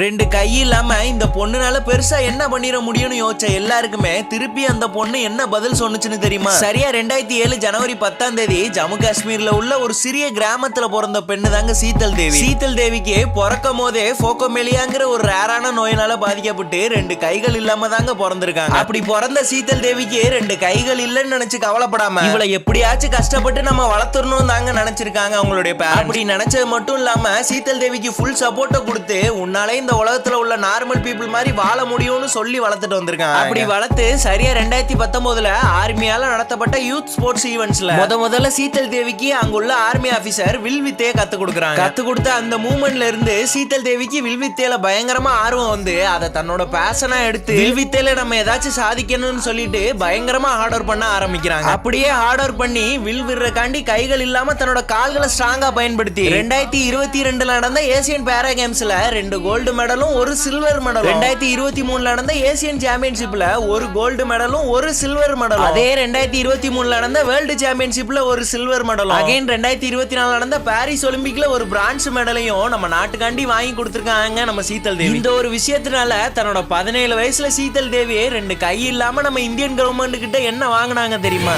ரெண்டு கை இல்லாம இந்த பொண்ணுனால பெருசா என்ன பண்ணிட முடியும்னு யோசிச்ச எல்லாருக்குமே திருப்பி அந்த பொண்ணு என்ன பதில் சொன்னுச்சுன்னு தெரியுமா? சரியா 2007 ஜனவரி 10 ஜம்மு காஷ்மீர்ல உள்ள ஒரு சிறிய கிராமத்துல பிறந்த பெண்ணு தாங்க சீத்தல் தேவி. சீத்தல் தேவிக்கு பிறக்கும் போதே போகோமெலியாங்கிற ஒரு ரேரான நோயினால பாதிக்கப்பட்டு ரெண்டு கைகள் இல்லாம தாங்க பிறந்திருக்காங்க. அப்படி பிறந்த சீத்தல் தேவிக்கு ரெண்டு கைகள் இல்லைன்னு நினைச்சு கவலைப்படாம இவளை எப்படியாச்சும் கஷ்டப்பட்டு நம்ம வளர்த்துறணும் தாங்க நினைச்சிருக்காங்க அவங்களுடைய பேரண்ட்ஸ். அப்படி நினைச்சது மட்டும் இல்லாம சீத்தல் தேவிக்கு ஃபுல் சப்போர்ட்டை கொடுத்து உன்னாலே இந்த உலகத்துல உள்ள நார்மல் பீப்புள் மாதிரி வாழ முடியும்னு சொல்லி வளர்த்துட்டு வந்திருக்காங்க. அப்படி வளர்த்து சரியா 2019 ஆர்மியால நடத்தப்பட்ட யூத் ஸ்போர்ட்ஸ் ஈவென்ட்ஸ்ல முதல்ல சீத்தல் தேவிக்கு அங்குள்ள ஆர்மி ஆபீசர் வில்வித்தையை கத்து கொடுக்குறாங்க. கத்து கொடுத்த அந்த மூமெண்ட்ல இருந்து சீத்தல் தேவிக்கு வில்வித்தையில பயங்கரமா ஆர்வம் வந்து அதை தன்னோட பேஷனா எடுத்து வில்வித்தையில நம்ம ஏதாச்சும் சாதிக்கணும்னு சொல்லிட்டு பயங்கரமா ஹார்ட் ஒர்க் பண்ண ஆரம்பிக்கிறாங்க. அப்படியே ஹார்ட் ஒர்க் பண்ணி வில் விடுறக்காண்டி கைகள் இல்லாம தன்னோட கால்களை ஸ்ட்ராங்கா பயன்படுத்தி 2022 நடந்த ஏசியன் பேரா கேம்ஸ்ல 2 கோல்டு மெடலும் ஒரு சில்வர் மெடலும், 2023 நடந்த ஏசியன் சாம்பியன்ஷிப்ல ஒரு கோல்டு மெடலும் ஒரு சில்வர் மெடலும், அதே 2023 நடந்த வேர்ல்டு சாம்பியன்ஷிப்ல ஒரு சில்வர் மெடலும், அகைன் 2024 நடந்த பாரிஸ் ஒலிம்பிக்ல ஒரு பிரான்ஸ் மெடலையும் நம்ம நாட்டுக்காண்டி வாங்கி கொடுத்திருக்காங்க நம்ம சீத்தல் தேவி. இந்த ஒரு விஷயத்தினால தன்னோட 17 வயசுல சீத்தல் தேவி ரெண்டு கை இல்லாம நம்ம இந்தியன் கவர்மெண்ட் கிட்ட என்ன வாங்கினாங்க தெரியுமா?